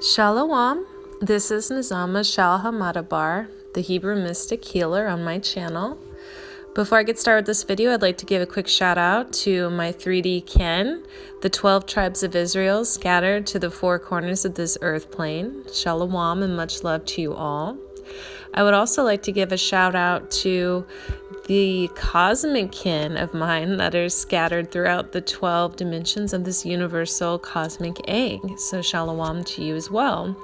Shalom, this is Nizama Shal Hamadabar, the Hebrew mystic healer on my channel. Before I get started with this video, I'd like to give a quick shout out to my 3D kin, the 12 tribes of Israel scattered to the four corners of this earth plane. Shalom and much love to you all. I would also like to give a shout out to the cosmic kin of mine that are scattered throughout the 12 dimensions of this universal cosmic egg. So shalom to you as well.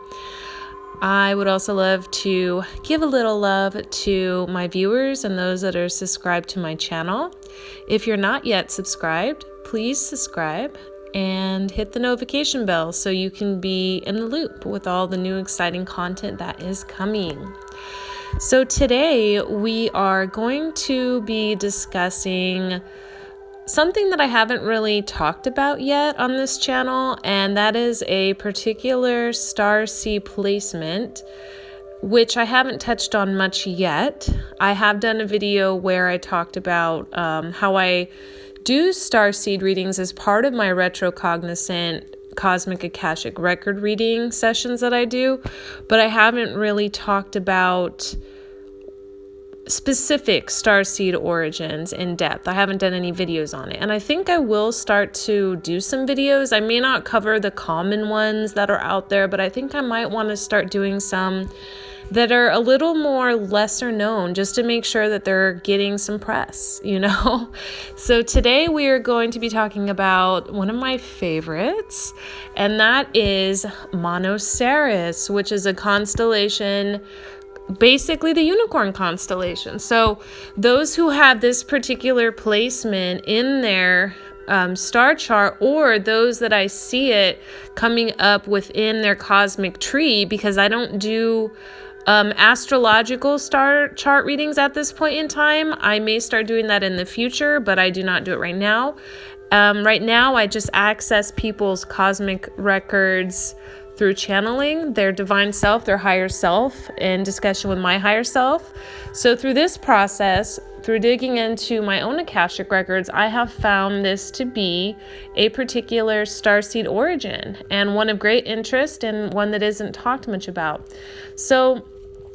I would also love to give a little love to my viewers and those that are subscribed to my channel. If you're not yet subscribed, please subscribe and hit the notification bell so you can be in the loop with all the new exciting content that is coming. So today we are going to be discussing something that I haven't really talked about yet on this channel, and that is a particular starseed placement, which I haven't touched on much yet. I have done a video where I talked about how I do starseed readings as part of my retrocognizant cosmic akashic record reading sessions that I do, but I haven't really talked about specific starseed origins in depth. I haven't done any videos on it, and I think I will start to do some videos. I may not cover the common ones that are out there, but I think I might want to start doing some that are a little more lesser known, just to make sure that they're getting some press, you know? So today we are going to be talking about one of my favorites, and that is Monoceros, which is a constellation, basically the unicorn constellation. So those who have this particular placement in their star chart, or those that I see it coming up within their cosmic tree, because I don't do astrological star chart readings at this point in time. I may start doing that in the future, but I do not do it right now. Right now, I just access people's cosmic records through channeling their divine self, their higher self, in discussion with my higher self. So through this process, through digging into my own akashic records, I have found this to be a particular starseed origin, and one of great interest, and one that isn't talked much about. So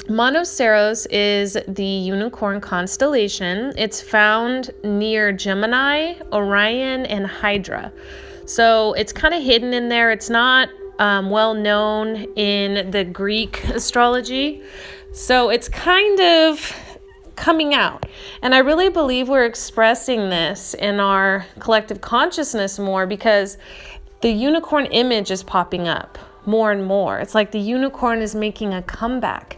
Monoceros is the unicorn constellation. It's found near Gemini, Orion, and Hydra. So it's kind of hidden in there. It's not well known in the Greek astrology. So it's kind of coming out. And I really believe we're expressing this in our collective consciousness more, because the unicorn image is popping up more and more. It's like the unicorn is making a comeback.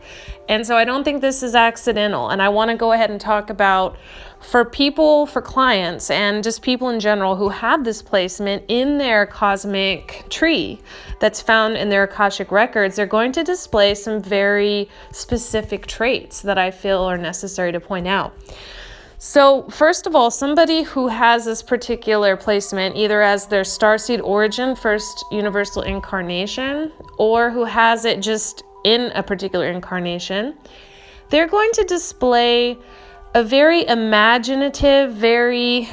And so I don't think this is accidental. And I want to go ahead and talk about, for people, for clients, and just people in general who have this placement in their cosmic tree that's found in their akashic records, they're going to display some very specific traits that I feel are necessary to point out. So first of all, somebody who has this particular placement, either as their starseed origin, first universal incarnation, or who has it just in a particular incarnation, they're going to display a very imaginative, very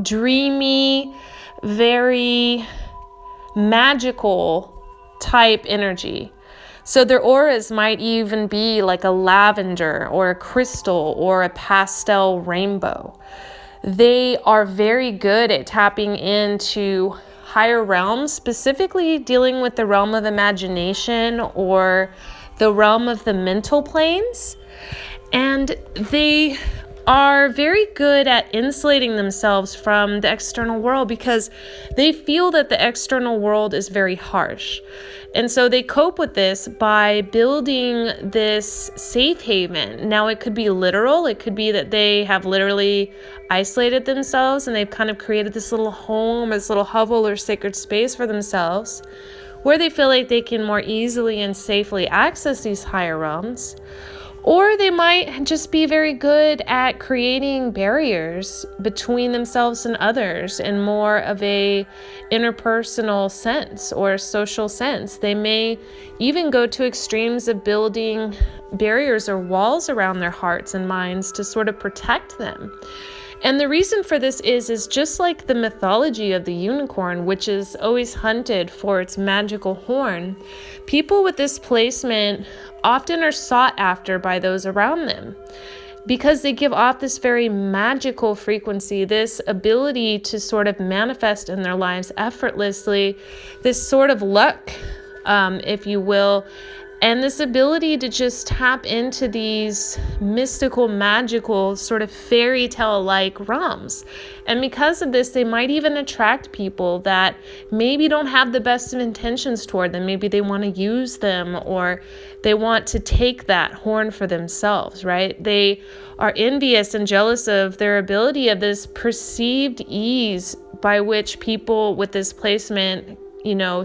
dreamy, very magical type energy. So their auras might even be like a lavender or a crystal or a pastel rainbow. They are very good at tapping into higher realms, specifically dealing with the realm of imagination or the realm of the mental planes. And they are very good at insulating themselves from the external world, because they feel that the external world is very harsh. And so they cope with this by building this safe haven. Now, it could be literal. It could be that they have literally isolated themselves and they've kind of created this little home, this little hovel or sacred space for themselves, where they feel like they can more easily and safely access these higher realms. Or they might just be very good at creating barriers between themselves and others in more of a interpersonal sense or social sense. They may even go to extremes of building barriers or walls around their hearts and minds to sort of protect them. And the reason for this is just like the mythology of the unicorn, which is always hunted for its magical horn, people with this placement often are sought after by those around them, because they give off this very magical frequency, this ability to sort of manifest in their lives effortlessly, this sort of luck, if you will, and this ability to just tap into these mystical, magical, sort of fairy tale-like realms. And because of this, they might even attract people that maybe don't have the best of intentions toward them. Maybe they want to use them, or they want to take that horn for themselves, right? They are envious and jealous of their ability of this perceived ease by which people with this placement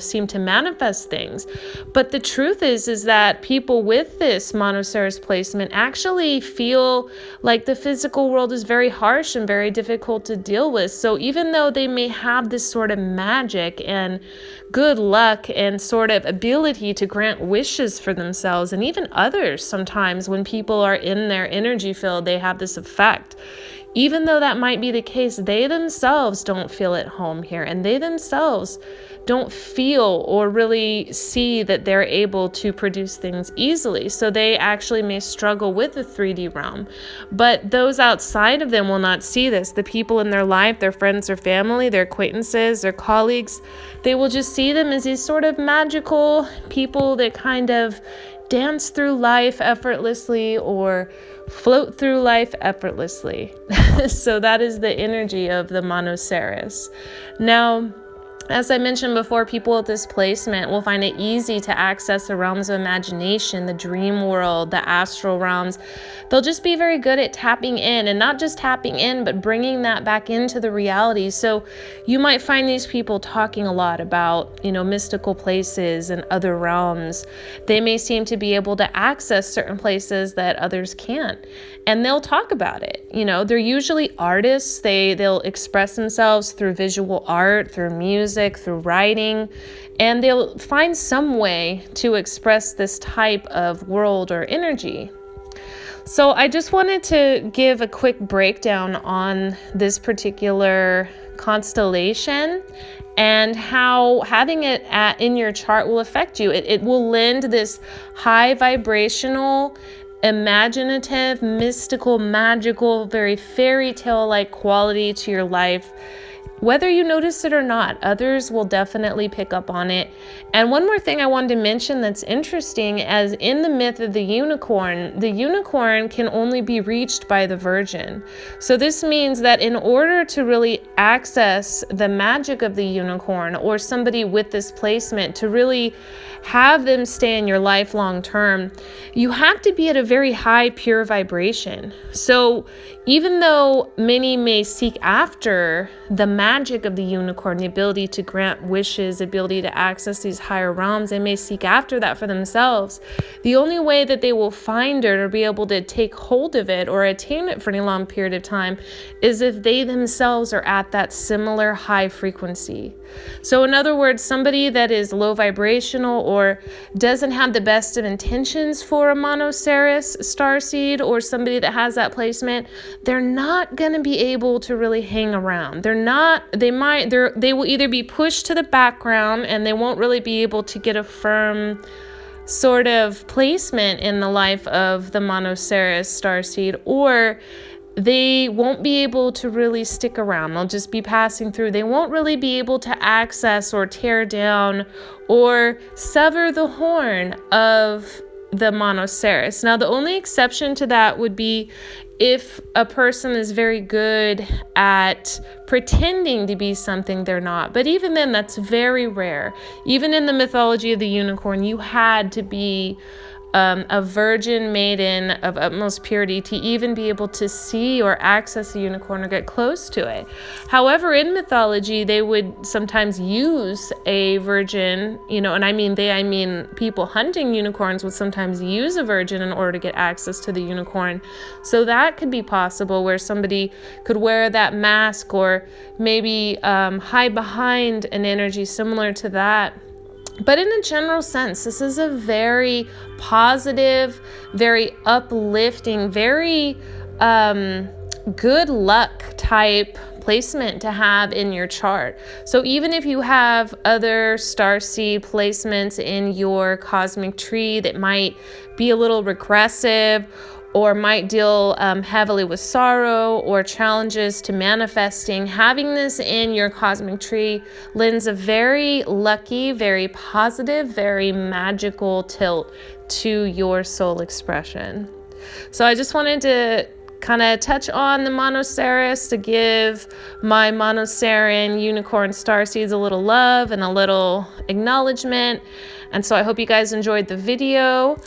seem to manifest things. But the truth is that people with this Monoceros placement actually feel like the physical world is very harsh and very difficult to deal with. So even though they may have this sort of magic and good luck and sort of ability to grant wishes for themselves and even others, sometimes when people are in their energy field, they have this effect. Even though that might be the case, they themselves don't feel at home here, and they themselves don't feel or really see that they're able to produce things easily. So they actually may struggle with the 3D realm. But those outside of them will not see this. The people in their life, their friends or family, their acquaintances, their colleagues, they will just see them as these sort of magical people that kind of dance through life effortlessly or float through life effortlessly. So that is the energy of the Monoceros. Now, as I mentioned before, people with this placement will find it easy to access the realms of imagination, the dream world, the astral realms. They'll just be very good at tapping in, and not just tapping in, but bringing that back into the reality. So you might find these people talking a lot about, mystical places and other realms. They may seem to be able to access certain places that others can't, and they'll talk about it. They're usually artists. They'll express themselves through visual art, through music, through writing, and they'll find some way to express this type of world or energy. So I just wanted to give a quick breakdown on this particular constellation and how having it in your chart will affect you. It will lend this high vibrational, imaginative, mystical, magical, very fairy tale-like quality to your life. Whether you notice it or not, others will definitely pick up on it. And one more thing I wanted to mention that's interesting, as in the myth of the unicorn can only be reached by the virgin. So this means that in order to really access the magic of the unicorn, or somebody with this placement, to really have them stay in your life long term, you have to be at a very high, pure vibration. So even though many may seek after the magic of the unicorn, the ability to grant wishes, ability to access these higher realms, they may seek after that for themselves. The only way that they will find it or be able to take hold of it or attain it for any long period of time is if they themselves are at that similar high frequency. So in other words, somebody that is low vibrational or doesn't have the best of intentions for a Monoceros starseed, or somebody that has that placement, they're not going to be able to really hang around. They will either be pushed to the background, and they won't really be able to get a firm sort of placement in the life of the Monoceros starseed, or they won't be able to really stick around. They'll just be passing through. They won't really be able to access or tear down or sever the horn of the Monoceros. Now, the only exception to that would be if a person is very good at pretending to be something they're not. But even then, that's very rare. Even in the mythology of the unicorn, you had to be a virgin maiden of utmost purity to even be able to see or access a unicorn or get close to it. However, in mythology, they would sometimes use a virgin, and I mean people hunting unicorns would sometimes use a virgin in order to get access to the unicorn. So that could be possible, where somebody could wear that mask or maybe hide behind an energy similar to that. But in a general sense, this is a very positive, very uplifting, very good luck type placement to have in your chart. So even if you have other starseed placements in your cosmic tree that might be a little regressive or might deal heavily with sorrow or challenges to manifesting, having this in your cosmic tree lends a very lucky, very positive, very magical tilt to your soul expression. So I just wanted to kind of touch on the Monoceros to give my Monoceran unicorn starseeds a little love and a little acknowledgement. And so I hope you guys enjoyed the video.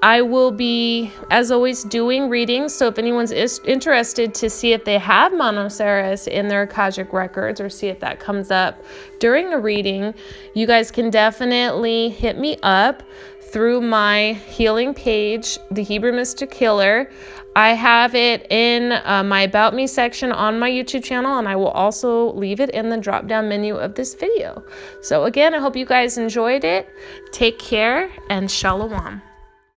I will be, as always, doing readings. So if anyone's interested to see if they have Monoceros in their akashic records or see if that comes up during a reading, you guys can definitely hit me up through my healing page, The Hebrew Mystic Healer. I have it in my About Me section on my YouTube channel, and I will also leave it in the drop-down menu of this video. So again, I hope you guys enjoyed it. Take care and shalom.